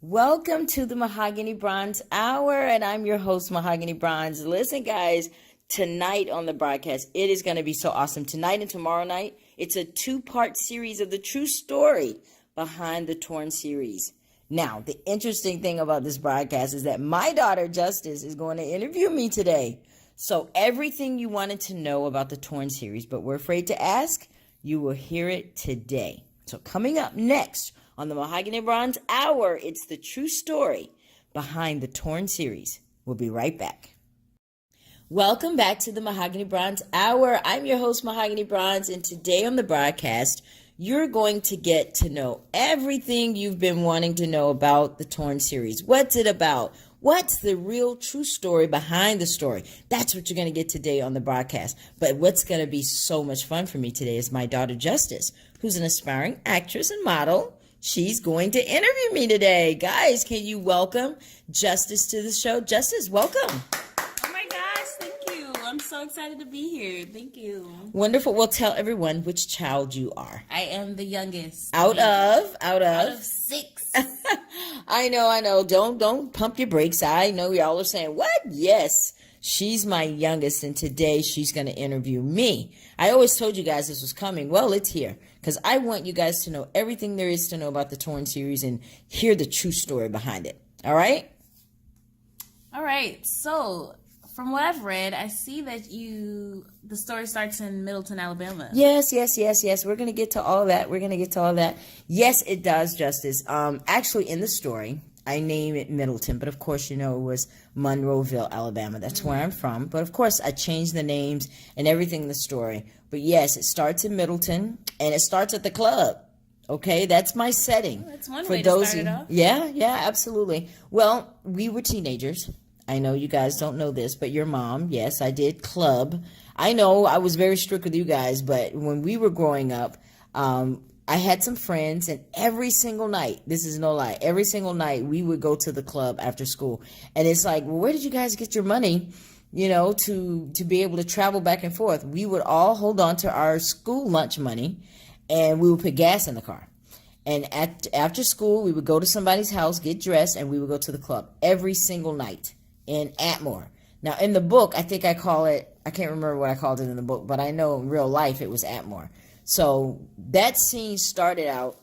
Welcome to the Mahogany Bronze Hour, and I'm your host, Mahogany Bronze. Listen, guys, tonight on the broadcast, it is going to be so awesome. Tonight and tomorrow night, it's a two-part series of the true story behind the Torn series. Now, the interesting thing about this broadcast is that my daughter, Justice, is going to interview me today. So everything you wanted to know about the Torn series, but were afraid to ask, you will hear it today. So coming up next on the Mahogany Bronze Hour, it's the true story behind the Torn series. We'll be right back. Welcome back to the Mahogany Bronze Hour. I'm your host, Mahogany Bronze, and today on the broadcast, you're going to get to know everything you've been wanting to know about the Torn series. What's it about? What's the real true story behind the story? That's what you're going to get today on the broadcast. But what's going to be so much fun for me today is my daughter, Justice, who's an aspiring actress and model. She's going to interview me today. Guys, can you welcome Justice to the show? Justice, welcome. Oh my gosh, thank you. I'm so excited to be here. Thank you. Wonderful. Well, tell everyone which child you are. I am the youngest. Out of Out of 6. I know. Don't pump your brakes. I know y'all are saying, what? Yes. She's my youngest, and today she's going to interview me. I always told you guys this was coming. Well, it's here, because I want you guys to know everything there is to know about the Torn series and hear the true story behind it. All right? All right. So, from what I've read, I see that the story starts in Middleton, Alabama. Yes. We're going to get to all that. Yes, it does, Justice. Actually, in the story, I name it Middleton, but of course, it was Monroeville, Alabama. That's where I'm from. But of course, I changed the names and everything in the story. But yes, it starts in Middleton, and it starts at the club. Okay, that's my setting. That's one way to start it off. Yeah, absolutely. Well, we were teenagers. I know you guys don't know this, but your mom, yes, I did club. I know I was very strict with you guys, but when we were growing up, I had some friends, and every single night, this is no lie, every single night we would go to the club after school. And it's like, well, where did you guys get your money, to be able to travel back and forth? We would all hold on to our school lunch money, and we would put gas in the car. And after school, we would go to somebody's house, get dressed, and we would go to the club every single night in Atmore. Now, in the book, I think I can't remember what I called it in the book, but I know in real life it was Atmore. So that scene started out,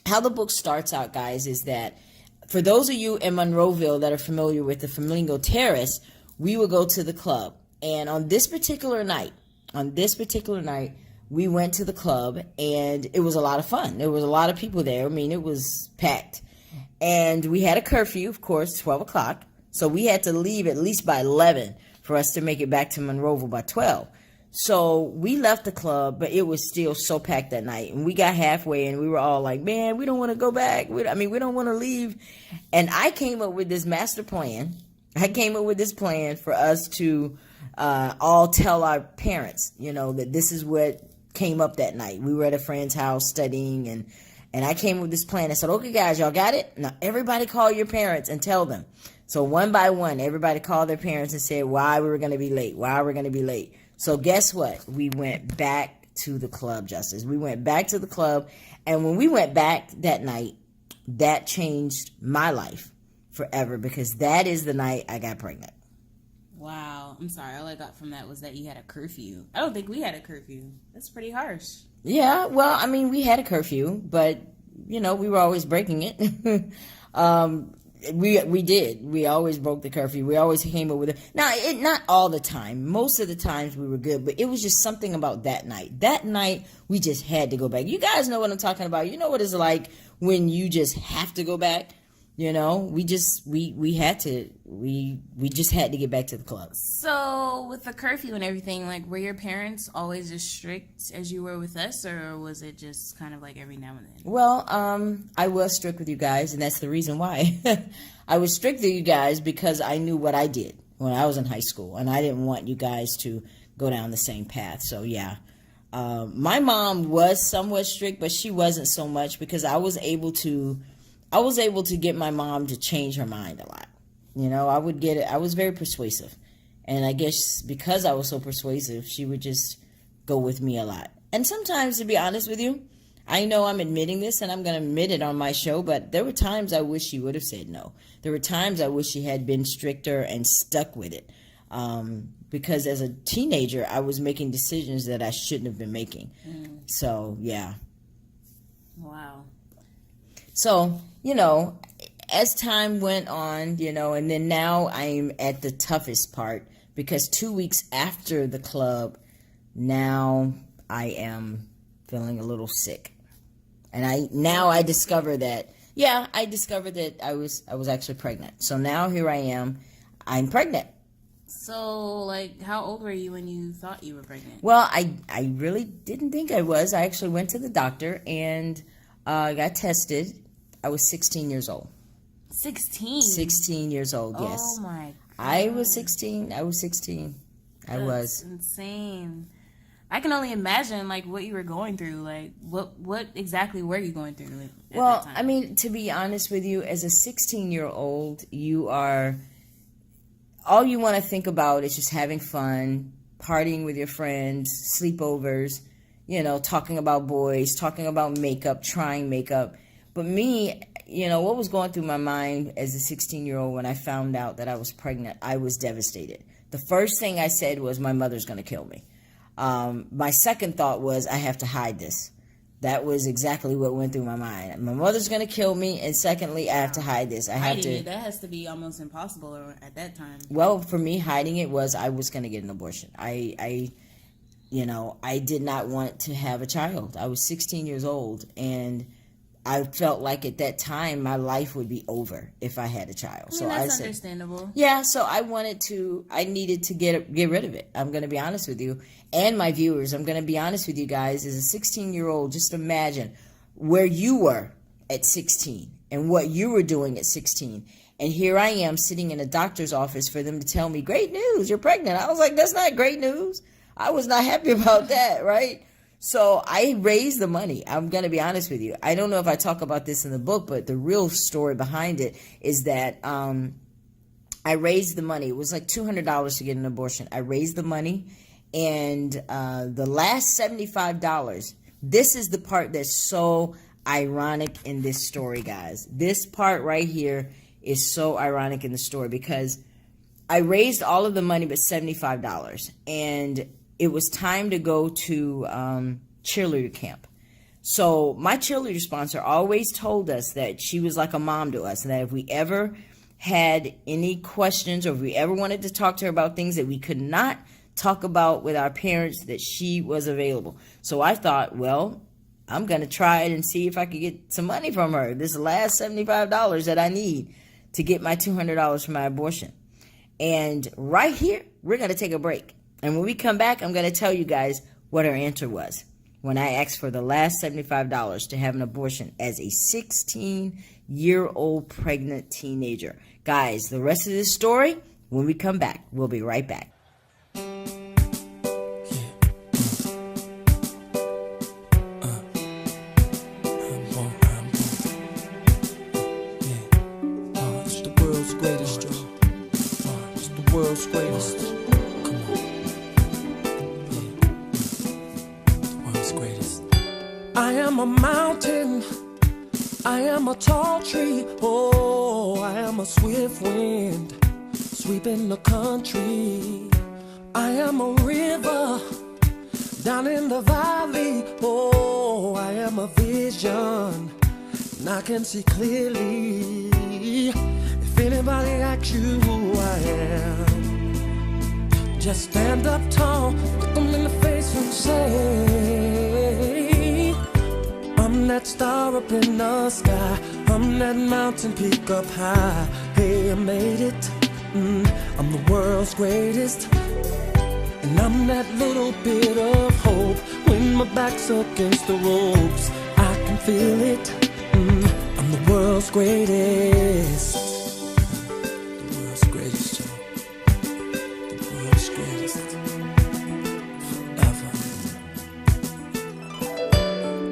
how the book starts out, guys, is that for those of you in Monroeville that are familiar with the Flamingo Terrace, we would go to the club. And on this particular night, we went to the club, and it was a lot of fun. There was a lot of people there. I mean, it was packed. And we had a curfew, of course, 12 o'clock. So we had to leave at least by 11 for us to make it back to Monroeville by 12. So we left the club, but it was still so packed that night. And we got halfway, and we were all like, man, we don't want to go back. We don't want to leave. And I came up with this master plan. I came up with this plan for us to all tell our parents, that this is what came up that night. We were at a friend's house studying, and I came up with this plan. I said, okay, guys, y'all got it? Now, everybody call your parents and tell them. So one by one, everybody called their parents and said why we were going to be late. So guess what? We went back to the club, Justice. We went back to the club. And when we went back that night, that changed my life forever, because that is the night I got pregnant. Wow. I'm sorry. All I got from that was that you had a curfew. I don't think we had a curfew. That's pretty harsh. Yeah, well, we had a curfew, but, we were always breaking it. We did. We always broke the curfew. We always came up with it. Now, not all the time. Most of the times we were good, but it was just something about that night. That night, we just had to go back. You guys know what I'm talking about. You know what it's like when you just have to go back. We just had to. We just had to get back to the club. So, with the curfew and everything, were your parents always as strict as you were with us, or was it just kind of like every now and then? Well, I was strict with you guys, and that's the reason why. I was strict with you guys because I knew what I did when I was in high school, and I didn't want you guys to go down the same path. So, yeah. My mom was somewhat strict, but she wasn't so much, because I was able to get my mom to change her mind a lot. I was very persuasive. And I guess because I was so persuasive, she would just go with me a lot. And sometimes, to be honest with you, I know I'm admitting this and I'm going to admit it on my show, but there were times I wish she would have said no. There were times I wish she had been stricter and stuck with it. Because as a teenager, I was making decisions that I shouldn't have been making. So, yeah. Wow. So, as time went on, and then now I'm at the toughest part because 2 weeks after the club, now I am feeling a little sick. And I discover that, I was actually pregnant. So now here I am, I'm pregnant. So, like, how old were you when you thought you were pregnant? Well, I really didn't think I was. I actually went to the doctor and got tested. I was 16 years old. 16? 16 years old, yes. Oh, my God. I was 16. That's insane. I can only imagine, like, what you were going through. Like, what exactly were you going through at that time? I mean, to be honest with you, as a 16-year-old, all you want to think about is just having fun, partying with your friends, sleepovers, talking about boys, talking about makeup, trying makeup. But me, what was going through my mind as a 16-year-old when I found out that I was pregnant, I was devastated. The first thing I said was, my mother's going to kill me. My second thought was, I have to hide this. That was exactly what went through my mind. My mother's going to kill me, and secondly, I have to hide this. Hiding it, that has to be almost impossible at that time. Well, for me, hiding it was I was going to get an abortion. I did not want to have a child. I was 16 years old, and I felt like at that time my life would be over if I had a child. I mean, that's understandable. Yeah, so I needed to get rid of it. I'm going to be honest with you. And my viewers, I'm going to be honest with you guys. As a 16-year-old, just imagine where you were at 16 and what you were doing at 16. And here I am sitting in a doctor's office for them to tell me, great news, you're pregnant. I was like, that's not great news. I was not happy about that, right? So I raised the money. I'm going to be honest with you. I don't know if I talk about this in the book, but the real story behind it is that I raised the money. It was like $200 to get an abortion. I raised the money, and the last $75, this is the part that's so ironic in this story, guys. This part right here is so ironic in the story because I raised all of the money but $75, and it was time to go to cheerleader camp. So my cheerleader sponsor always told us that she was like a mom to us, and that if we ever had any questions or if we ever wanted to talk to her about things that we could not talk about with our parents, that she was available. So I thought, well, I'm going to try it and see if I could get some money from her. This last $75 that I need to get my $200 for my abortion. And right here, we're going to take a break. And when we come back, I'm going to tell you guys what her answer was when I asked for the last $75 to have an abortion as a 16-year-old pregnant teenager. Guys, the rest of this story, when we come back, we'll be right back. I am a mountain, I am a tall tree, oh, I am a swift wind, sweeping the country. I am a river, down in the valley, oh, I am a vision, and I can see clearly. If anybody asks you who I am, just stand up tall, look them in the face and say, I'm that star up in the sky, I'm that mountain peak up high. Hey, I made it, I'm the world's greatest. And I'm that little bit of hope when my back's against the ropes. I can feel it, I'm the world's greatest. The world's greatest, Joe. The world's greatest. Forever.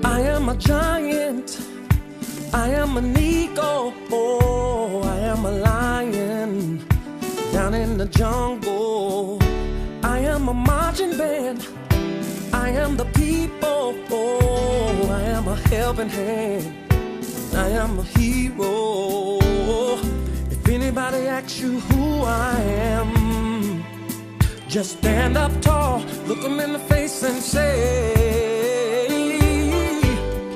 I am a giant, I am an eagle, oh, I am a lion down in the jungle. I am a marching band, I am the people, oh, I am a a helping hand. I am a hero. If anybody asks you who I am, just stand up tall, look them in the face and say,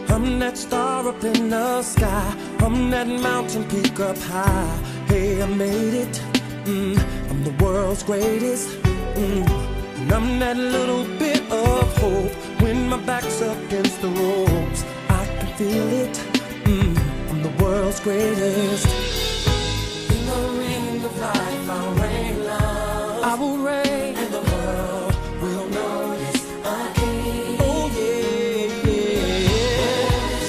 I'm that star up in the sky, I'm that mountain peak up high. Hey, I made it, I'm the world's greatest, and I'm that little bit of hope. When my back's up against the ropes, I can feel it, I'm the world's greatest. In the ring of life, I'll reign love, I will reign, and the world will notice a king. Oh yeah, yeah.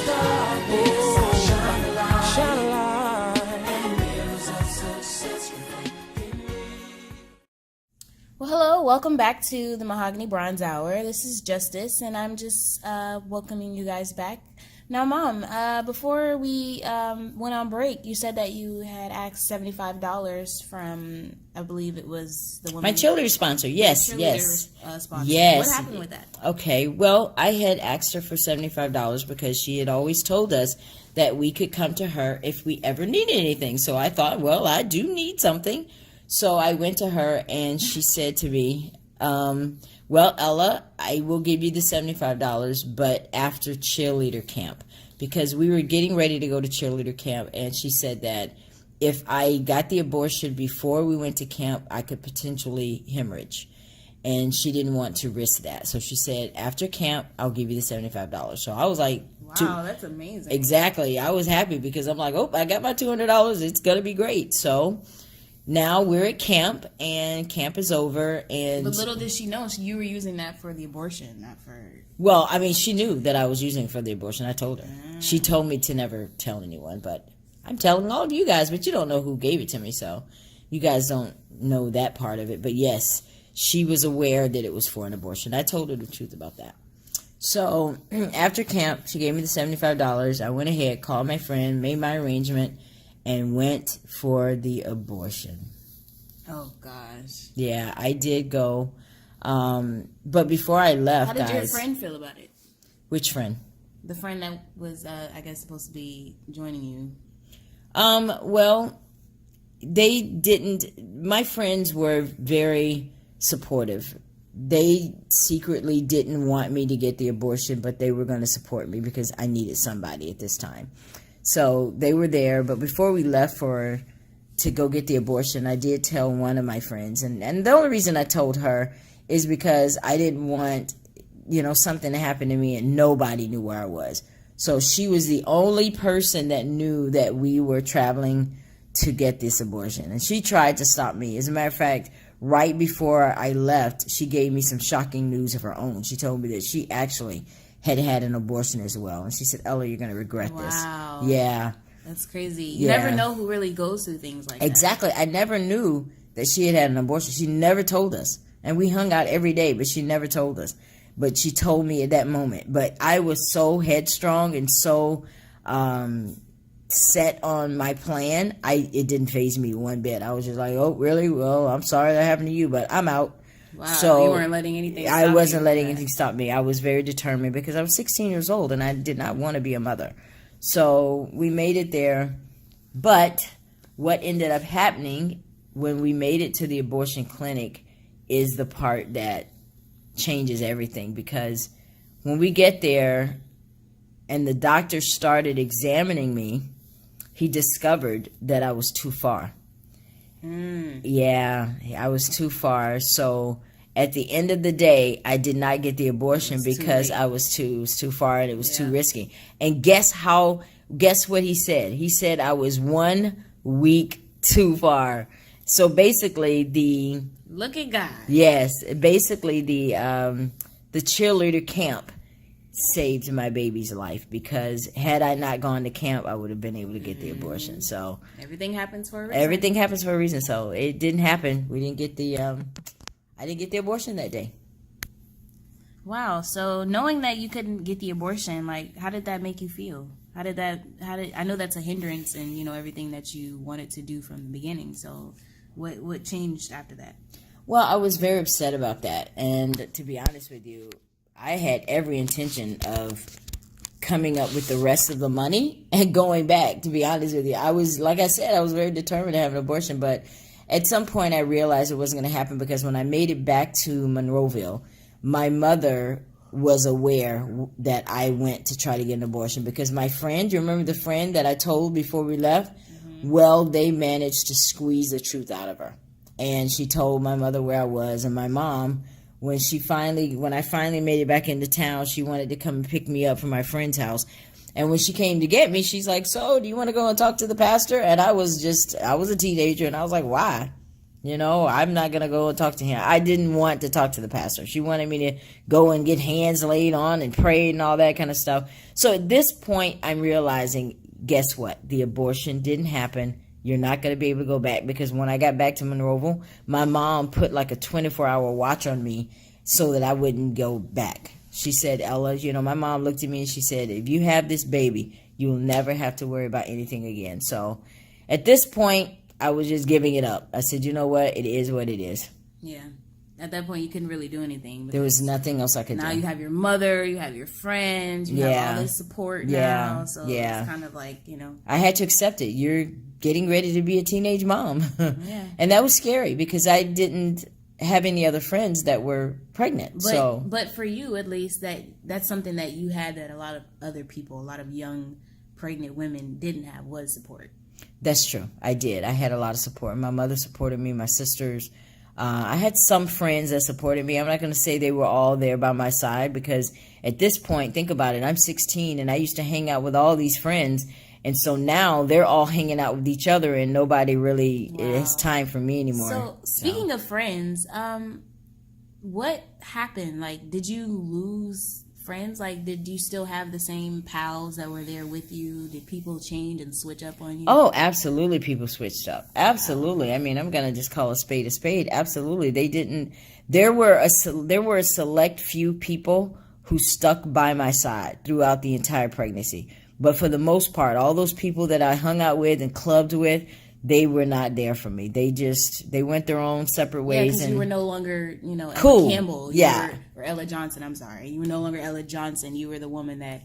Darkness, I'll shine a light, and mirrors of success reflect in me. Well, hello, welcome back to the Mahogany Bronze Hour. This is Justice, and I'm just welcoming you guys back. Now, Mom, before we went on break, you said that you had asked $75 from, I believe it was the woman. My cheerleader sponsor, yes. Sponsor. Yes. What happened with that? Okay, well, I had asked her for $75 because she had always told us that we could come to her if we ever needed anything. So I thought, well, I do need something. So I went to her and she said to me, well, Ella, I will give you the $75, but after cheerleader camp, because we were getting ready to go to cheerleader camp, and she said that if I got the abortion before we went to camp, I could potentially hemorrhage, and she didn't want to risk that. So she said, after camp, I'll give you the $75. So I was like, wow, that's amazing. Exactly. I was happy because I'm like, oh, I got my $200. It's going to be great. So now we're at camp, and camp is over. And But little did she know you were using that for the abortion, not for... Well, I mean, she knew that I was using it for the abortion. I told her. She told me to never tell anyone, but I'm telling all of you guys, but you don't know who gave it to me, so you guys don't know that part of it. But yes, she was aware that it was for an abortion. I told her the truth about that. So after camp, she gave me the $75. I went ahead, called my friend, made my arrangement, and went for the abortion. Oh, gosh. Yeah, I did go. But before I left, How did your guys, friend feel about it? which friend? The friend that was, I guess, supposed to be joining you. Well, they didn't. My friends were very supportive. They secretly didn't want me to get the abortion, but they were going to support me because I needed somebody at this time. So they were there. But before we left to go get the abortion, I did tell one of my friends, and the only reason I told her is because I didn't want, something to happen to me and nobody knew where I was. So she was the only person that knew that we were traveling to get this abortion. And she tried to stop me. As a matter of fact, right before I left, she gave me some shocking news of her own. She told me that she actually had an abortion as well. And she said, Ella, you're going to regret this. Wow. Yeah. That's crazy. You Yeah. never know who really goes through things like that. Exactly. I never knew that she had an abortion. She never told us. And we hung out every day, but she never told us. But she told me at that moment. But I was so headstrong and so set on my plan, it didn't faze me one bit. I was just like, oh, really? Well, I'm sorry that happened to you, but I'm out. Wow, So you weren't letting anything stop I wasn't you letting from that. anything stop me. I was very determined because I was 16 years old and I did not want to be a mother. So we made it there. But what ended up happening when we made it to the abortion clinic is the part that changes everything, because when we get there and the doctor started examining me, he discovered that I was too far. Yeah, I was too far. So at the end of the day, I did not get the abortion because I was too far and it was too risky. And guess what he said? He said I was 1 week too far. So basically Look at God. Yes, basically the cheerleader camp saved my baby's life, because had I not gone to camp, I would have been able to get the abortion. So Everything happens for a reason. everything happens for a reason. So it didn't happen. We didn't get the I didn't get the abortion that day. Wow. So knowing that you couldn't get the abortion, like, how did that make you feel? How did I know that's a hindrance in, everything that you wanted to do from the beginning. So what changed after that? Well, I was very upset about that. And to be honest with you, I had every intention of coming up with the rest of the money and going back, to be honest with you. I was, like I said, I was very determined to have an abortion, but at some point I realized it wasn't going to happen, because when I made it back to Monroeville, my mother was aware that I went to try to get an abortion, because my friend, you remember the friend that I told before we left? Well, they managed to squeeze the truth out of her. And she told my mother where I was, and my mom, when I finally made it back into town, she wanted to come and pick me up from my friend's house. And when she came to get me, she's like, so do you want to go and talk to the pastor? And I was a teenager, and I was like, why? I'm not going to go and talk to him. I didn't want to talk to the pastor. She wanted me to go and get hands laid on and pray and all that kind of stuff. So at this point, I'm realizing, guess what? The abortion didn't happen. You're not going to be able to go back, because when I got back to Monroeville, my mom put like a 24-hour watch on me so that I wouldn't go back. She said, Ella, my mom looked at me and she said, if you have this baby, you'll never have to worry about anything again. So at this point, I was just giving it up. I said, you know what? It is what it is. Yeah. At that point, you couldn't really do anything. There was nothing else I could do. Now you have your mother, you have your friends, you have all this support now. So it's kind of like, I had to accept it. You're getting ready to be a teenage mom. And that was scary, because I didn't have any other friends that were pregnant. But for you, at least, that's something that you had that a lot of other people, a lot of young pregnant women didn't have, was support. That's true. I did. I had a lot of support. My mother supported me, my sisters. I had some friends that supported me. I'm not going to say they were all there by my side, because at this point, think about it. I'm 16 and I used to hang out with all these friends. And so now they're all hanging out with each other, and nobody really has time for me anymore. So speaking of friends, what happened? Like, did you lose friends? Like, did you still have the same pals that were there with you? Did people change and switch up on you? Oh, absolutely. People switched up. Absolutely. I mean, I'm going to just call a spade a spade. Absolutely. They didn't. There were a select few people who stuck by my side throughout the entire pregnancy. But for the most part, all those people that I hung out with and clubbed with, they were not there for me. They went their own separate ways. Yeah, because you were no longer, cool. Ella Campbell. Or Ella Johnson, I'm sorry. You were no longer Ella Johnson. You were the woman that,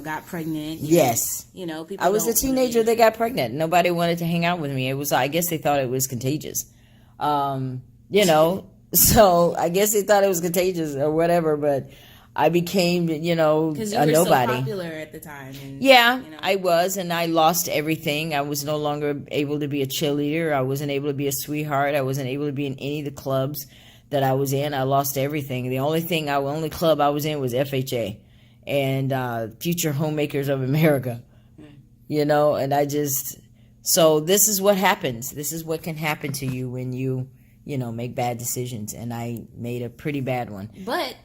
got pregnant. Yes. People I was a teenager that got pregnant. Nobody wanted to hang out with me. I guess they thought it was contagious. So I guess they thought it was contagious or whatever, but I became, a nobody. Because you were so popular at the time. And, I was, and I lost everything. I was no longer able to be a cheerleader. I wasn't able to be a sweetheart. I wasn't able to be in any of the clubs that I was in. I lost everything. The only club I was in was FHA and Future Homemakers of America. And so this is what happens. This is what can happen to you when you make bad decisions. And I made a pretty bad one. But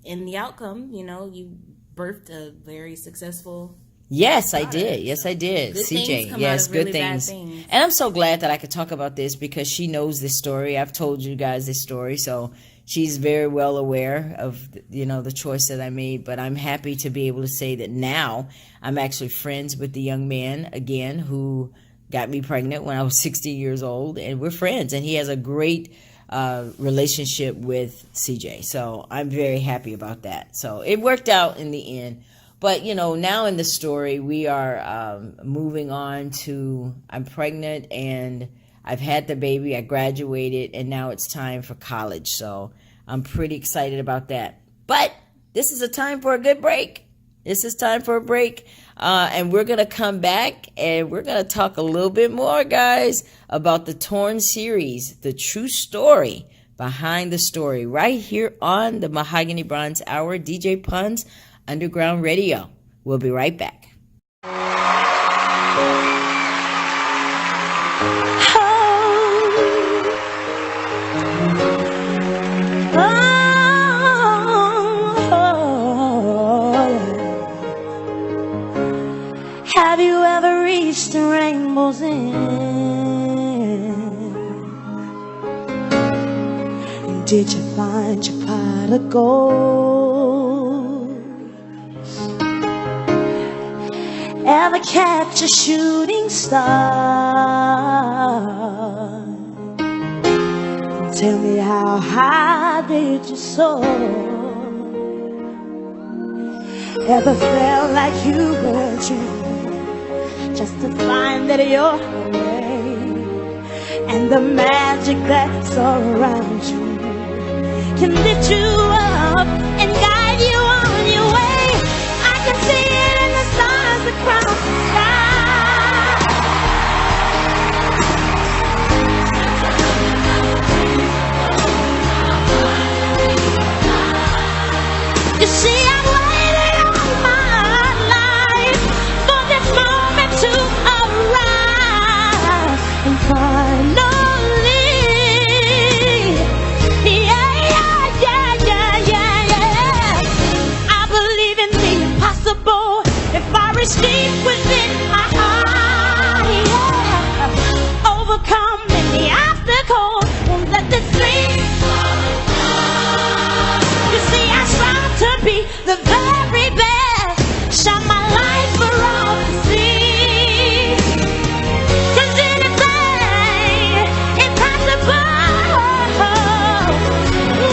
in the outcome, you birthed a very successful. Yes, I did. Yes, I did. Good CJ, yes, good things. And I'm so glad that I could talk about this, because she knows this story. I've told you guys this story, so she's very well aware of, the choice that I made. But I'm happy to be able to say that now I'm actually friends with the young man again who got me pregnant when I was 16 years old, and we're friends. And he has a great relationship with CJ. So I'm very happy about that. So it worked out in the end. But, now in the story, we are moving on to, I'm pregnant and I've had the baby, I graduated, and now it's time for college. So I'm pretty excited about that. But this is a time for a good break. This is time for a break. And we're going to come back and we're going to talk a little bit more, guys, about the Torn series, the true story behind the story, right here on the Mahogany Bronze Hour, DJ Pun's Underground Radio. We'll be right back. Have you ever reached the rainbow's end? And did you find your pot of gold? Ever catch a shooting star? Tell me, how high did you soar? Ever felt like you were dreaming just to find that you're away, and the magic that's around you can lift you up and guide you on your way. I can see it in the stars across the sky. You see, I've waited all my life for this moment to arrive, and finally, yeah. I believe in the impossible. If I reach deep within my heart, yeah. Overcome any obstacle, won't let this dream. You see, I strive to be the very best, shine my light for all to see. 'Cause anything is possible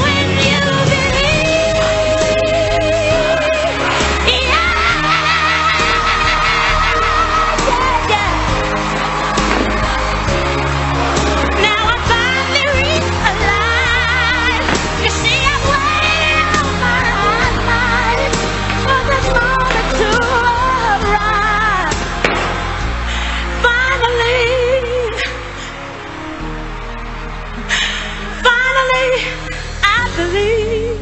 when you believe. Yeah. Now I finally realize. You see, I've waited all my life for this moment to arrive. Finally, I believe.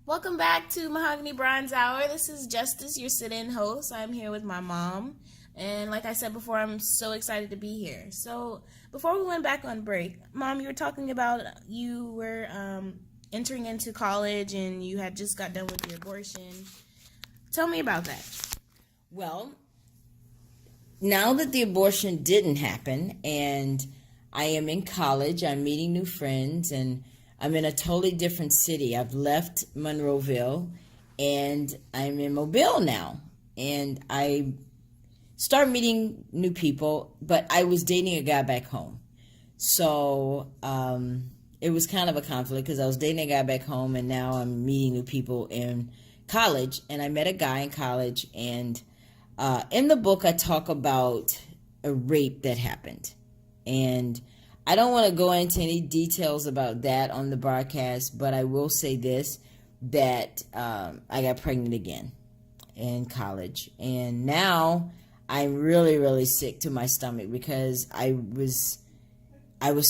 Welcome back to Mahogany Bronze Hour. This is Justice, your sit-in host. I'm here with my mom. And like I said before, I'm so excited to be here. So before we went back on break, Mom, you were talking about you were entering into college and you had just got done with your abortion. Tell me about that. Well, now that the abortion didn't happen and I am in college, I'm meeting new friends, and I'm in a totally different city. I've left Monroeville and I'm in Mobile now. And I start meeting new people, but I was dating a guy back home. So it was kind of a conflict because I was dating a guy back home and now I'm meeting new people in college. And I met a guy in college, and in the book I talk about a rape that happened. And I don't want to go into any details about that on the broadcast, but I will say this, that I got pregnant again in college. And now I'm really, really sick to my stomach because I was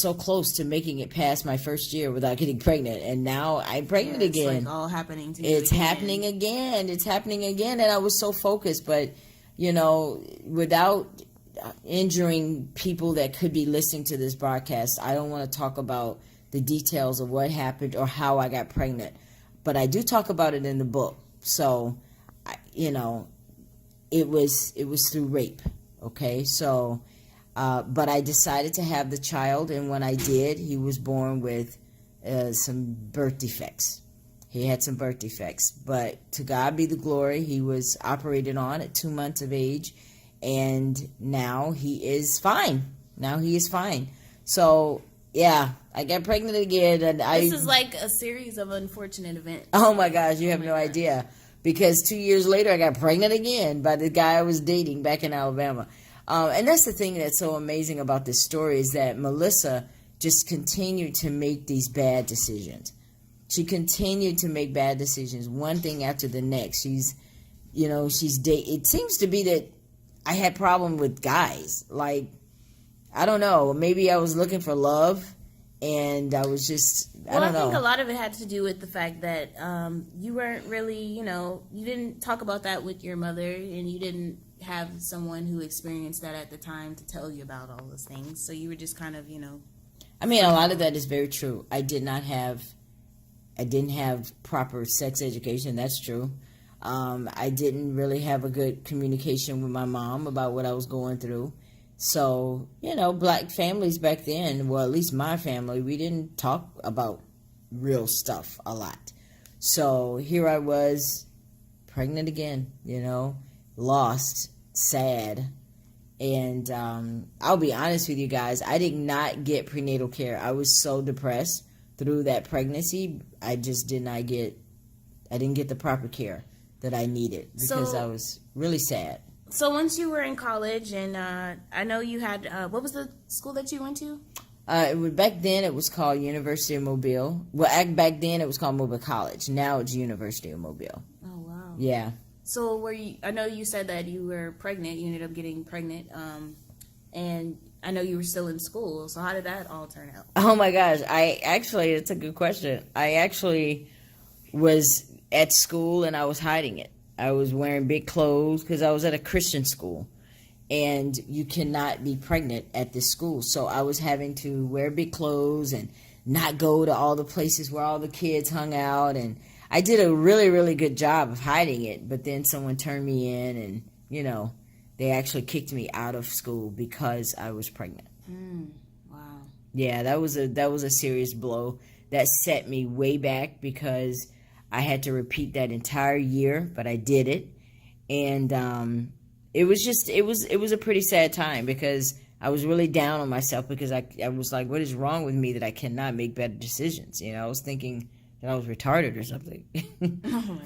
so close to making it past my first year without getting pregnant, and now I'm pregnant again. It's like all happening to you. It's happening again. It's happening again, and I was so focused, but without injuring people that could be listening to this broadcast, I don't want to talk about the details of what happened or how I got pregnant, but I do talk about it in the book. So, it was through rape. Okay, so. But I decided to have the child, and when I did, he was born with some birth defects. He had some birth defects, but to God be the glory, he was operated on at 2 months of age, and now he is fine. So, yeah, I got pregnant again, and This is like a series of unfortunate events. Oh my gosh, you have no idea. Because 2 years later, I got pregnant again by the guy I was dating back in Alabama. And that's the thing that's so amazing about this story, is that Melissa just continued to make these bad decisions. She continued to make bad decisions, one thing after the next. It seems to be that I had problem with guys. Like, I don't know, maybe I was looking for love, and I was just, I don't know. I think a lot of it had to do with the fact that you weren't really, you didn't talk about that with your mother, and you didn't have someone who experienced that at the time to tell you about all those things. So you were just kind of, I mean, a lot of that is very true. I didn't have proper sex education. That's true. I didn't really have a good communication with my mom about what I was going through. So, black families back then, well, at least my family, we didn't talk about real stuff a lot. So here I was, pregnant again, lost, sad. And I'll be honest with you guys, I did not get prenatal care. I was so depressed through that pregnancy. I just did not get I didn't get the proper care that I needed because So- I was really sad. So once you were in college, and I know you had what was the school that you went to? Back then it was called University of Mobile. Well, back then it was called Mobile College. Now it's University of Mobile. Oh wow. Yeah. So were you? I know you said that you were pregnant. You ended up getting pregnant, and I know you were still in school. So how did that all turn out? Oh my gosh. It's a good question. I actually was at school and I was hiding it. I was wearing big clothes because I was at a Christian school. And you cannot be pregnant at this school. So I was having to wear big clothes and not go to all the places where all the kids hung out. And I did a really, really good job of hiding it. But then someone turned me in and, they actually kicked me out of school because I was pregnant. Wow. Yeah, that was a serious blow. That set me way back because I had to repeat that entire year, but I did it. And it was a pretty sad time because I was really down on myself because I was like, what is wrong with me that I cannot make better decisions? I was thinking that I was retarded or something.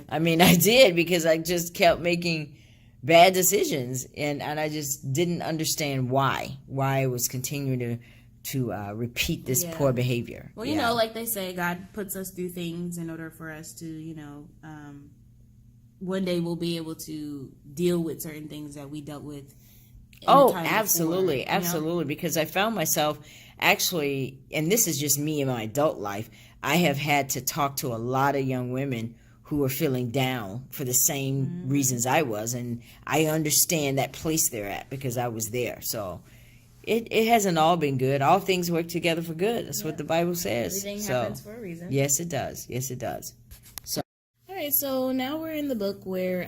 I mean, I did because I just kept making bad decisions and I just didn't understand why I was continuing to repeat this poor behavior. Well, you know, like they say, God puts us through things in order for us to, one day we'll be able to deal with certain things that we dealt with. Oh, absolutely. Absolutely. Because I found myself actually, and this is just me in my adult life, I have had to talk to a lot of young women who were feeling down for the same reasons I was. And I understand that place they're at because I was there. So it hasn't all been good. All things work together for good. That's what the Bible says. Everything happens for a reason. Yes, it does. Yes, it does. All right, so now we're in the book where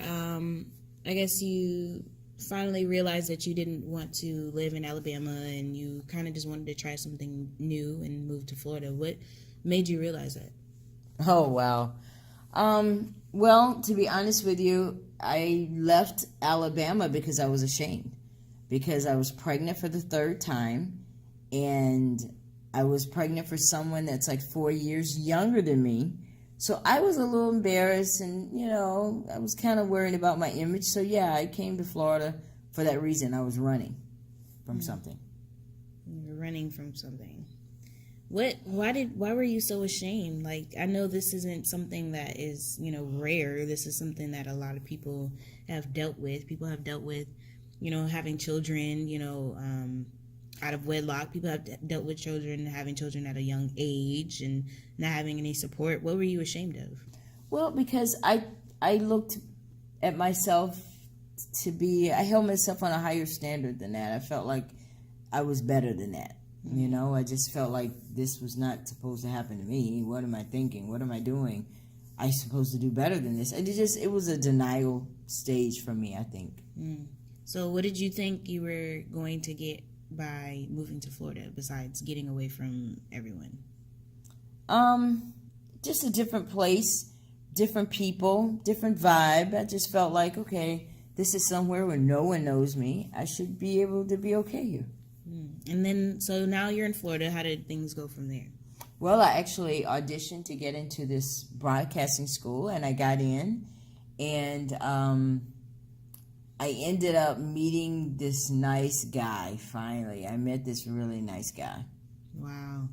I guess you finally realized that you didn't want to live in Alabama and you kind of just wanted to try something new and move to Florida. What made you realize that? Oh, wow. Well, to be honest with you, I left Alabama because I was ashamed. Because I was pregnant for the third time. And I was pregnant for someone that's like 4 years younger than me. So I was a little embarrassed and, I was kind of worried about my image. So, yeah, I came to Florida for that reason. I was running from something. You were running from something. Why were you so ashamed? Like, I know this isn't something that is, rare. This is something that a lot of people have dealt with. People have dealt with, having children, out of wedlock. People have dealt with children, having children at a young age and not having any support. What were you ashamed of? Well, because I looked at myself I held myself on a higher standard than that. I felt like I was better than that. I just felt like this was not supposed to happen to me. What am I thinking? What am I doing? I'm supposed to do better than this. It was a denial stage for me, I think. So what did you think you were going to get by moving to Florida besides getting away from everyone? Just a different place, different people, different vibe. I just felt like, okay, this is somewhere where no one knows me. I should be able to be okay here. And then, so now you're in Florida. How did things go from there? Well, I actually auditioned to get into this broadcasting school, and I got in, and I ended up meeting this nice guy, finally. I met this really nice guy. Wow.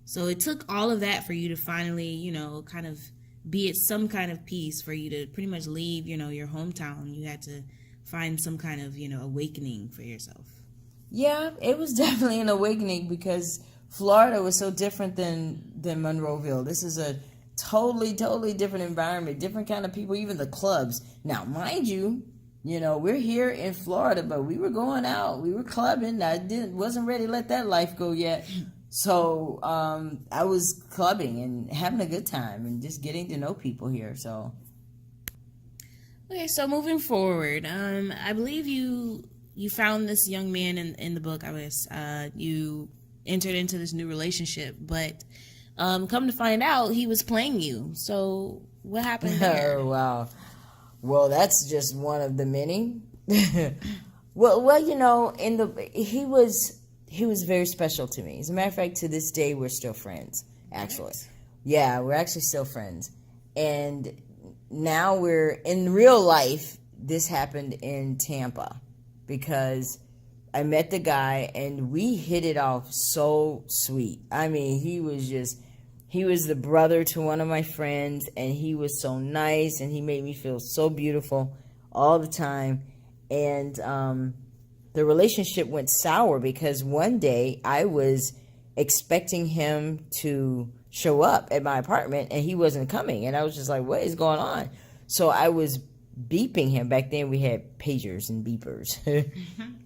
So it took all of that for you to finally, kind of be at some kind of peace, for you to pretty much leave, your hometown. You had to find some kind of, awakening for yourself. Yeah, it was definitely an awakening because Florida was so different than Monroeville. This is a totally different environment, different kind of people, even the clubs. Now, mind you, we're here in Florida, but we were going out. We were clubbing. I wasn't ready to let that life go yet. So I was clubbing and having a good time and just getting to know people here. So. Okay, so moving forward, I believe you found this young man in the book. I guess you entered into this new relationship, but come to find out, he was playing you. So what happened there? Oh, wow. Well, that's just one of the many. well, he was very special to me. As a matter of fact, to this day, we're still friends, actually. What? Yeah, we're actually still friends. And now we're in real life. This happened in Tampa because I met the guy and we hit it off so sweet. I mean, he was the brother to one of my friends, and he was so nice, and he made me feel so beautiful all the time. And the relationship went sour because one day I was expecting him to show up at my apartment and he wasn't coming, and I was just like, what is going on? So I was beeping him. Back then we had pagers and beepers. We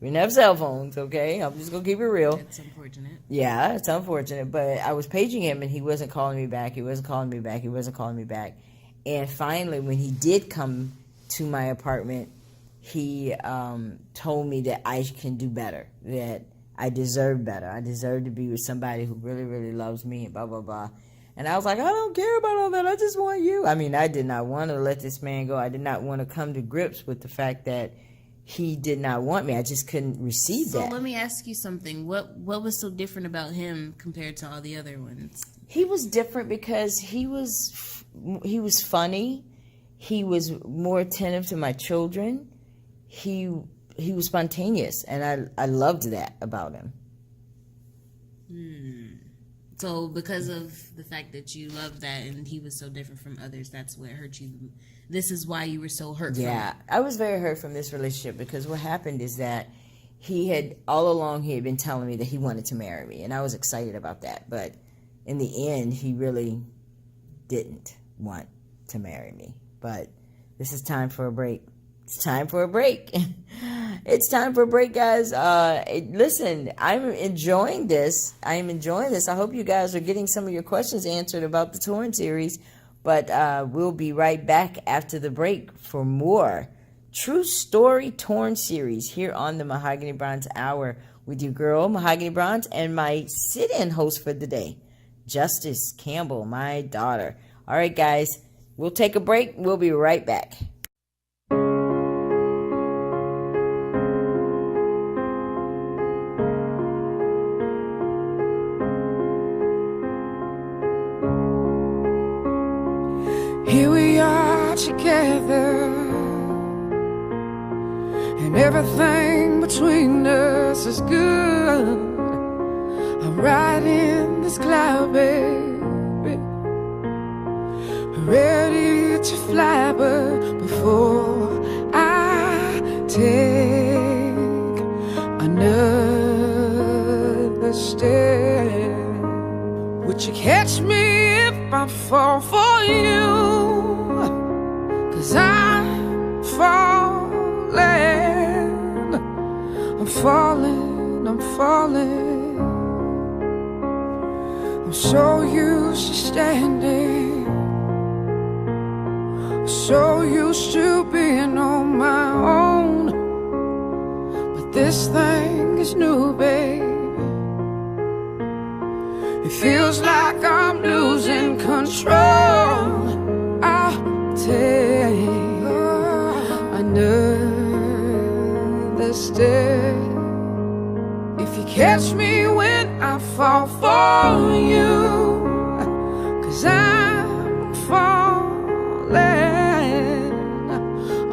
didn't have cell phones, okay? I'm just gonna keep it real. It's unfortunate. Yeah, it's unfortunate, but I was paging him and he wasn't calling me back. And finally, when he did come to my apartment, he told me that I can do better, that I deserve better. I deserve to be with somebody who really, really loves me, and blah, blah, blah. And I was like, I don't care about all that. I just want you. I mean, I did not want to let this man go. I did not want to come to grips with the fact that he did not want me. I just couldn't receive that. So let me ask you something. What was so different about him compared to all the other ones? He was different because he was funny. He was more attentive to my children. He was spontaneous, and I loved that about him. So because of the fact that you loved that and he was so different from others, that's what hurt you. This is why you were so hurt. Yeah, I was very hurt from this relationship because what happened is that he had been telling me that he wanted to marry me, and I was excited about that. But in the end, he really didn't want to marry me. But this is time for a break. It's time for a break. It's time for a break, guys. Listen, I'm enjoying this. I hope you guys are getting some of your questions answered about the Torn series. But we'll be right back after the break for more True Story Torn series here on the Mahogany Bronze Hour with your girl, Mahogany Bronze, and my sit-in host for the day, Justice Campbell, my daughter. All right, guys, we'll take a break. We'll be right back. Here we are together, and everything between us is good. I'm riding this cloud, baby, ready to fly, but before I take another step, would you catch me if I fall for you? 'Cause I'm falling, I'm falling, I'm falling. I'm so used to standing, so used to being on my own. But this thing is new, babe. It feels like I'm losing control. I'll take another step. If you catch me when I fall for you, 'cause I'm falling,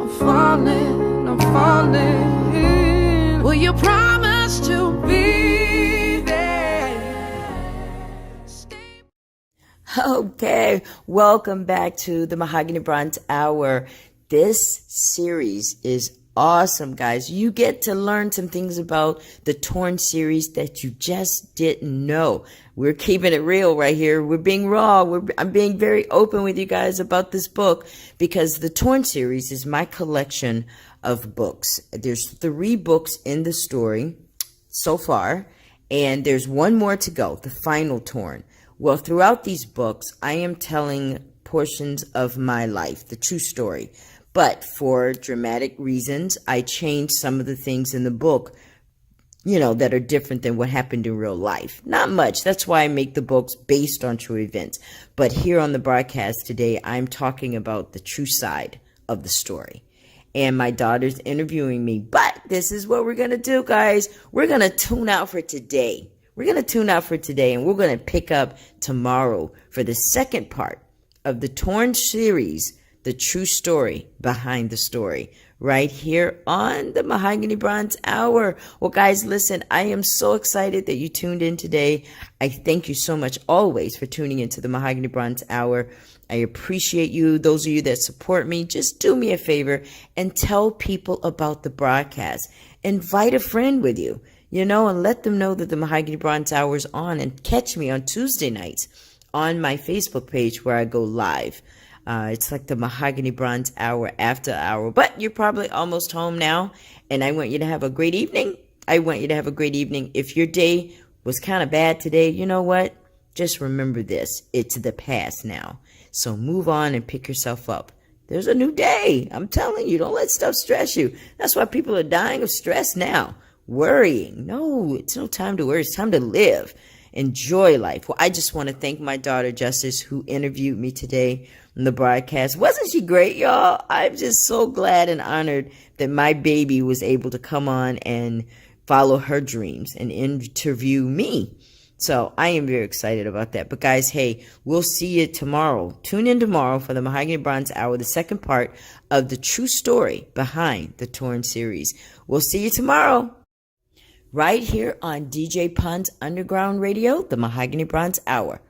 I'm falling, I'm falling. Will you promise to be there? Okay, welcome back to the Mahogany Bronze Hour. This series is awesome, guys. You get to learn some things about the Torn series that you just didn't know. We're keeping it real right here. We're being raw. I'm being very open with you guys about this book because the Torn series is my collection of books. There's 3 books in the story so far, and there's one more to go, the final Torn. Well, throughout these books, I am telling portions of my life, the true story. But for dramatic reasons, I changed some of the things in the book, that are different than what happened in real life. Not much. That's why I make the books based on true events. But here on the broadcast today, I'm talking about the true side of the story. And my daughter's interviewing me. But this is what we're going to do, guys. We're going to tune out for today. And we're going to pick up tomorrow for the second part of the Torn series, the true story behind the story, right here on the Mahogany Bronze Hour. Well, guys, listen, I am so excited that you tuned in today. I thank you so much always for tuning into the Mahogany Bronze Hour. I appreciate you. Those of you that support me, just do me a favor and tell people about the broadcast. Invite a friend with you, and let them know that the Mahogany Bronze Hour is on, and catch me on Tuesday nights on my Facebook page where I go live. It's like the Mahogany Bronze Hour after hour, but you're probably almost home now, and I want you to have a great evening. If your day was kind of bad today, you know what? Just remember this. It's the past now. So move on and pick yourself up. There's a new day. I'm telling you, don't let stuff stress you. That's why people are dying of stress now. Worrying. No, it's no time to worry. It's time to live. Enjoy life. Well, I just want to thank my daughter, Justice, who interviewed me today on the broadcast. Wasn't she great, y'all? I'm just so glad and honored that my baby was able to come on and follow her dreams and interview me. So I am very excited about that. But guys, hey, we'll see you tomorrow. Tune in tomorrow for the Mahogany Bronze Hour, the second part of the true story behind the Torn series. We'll see you tomorrow right here on DJ Pun's Underground Radio, the Mahogany Bronze Hour.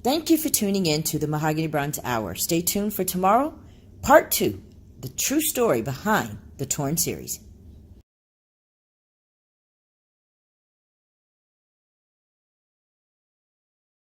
Thank you for tuning in to the Mahogany Bronze Hour. Stay tuned for tomorrow, part 2, the true story behind the Torn series.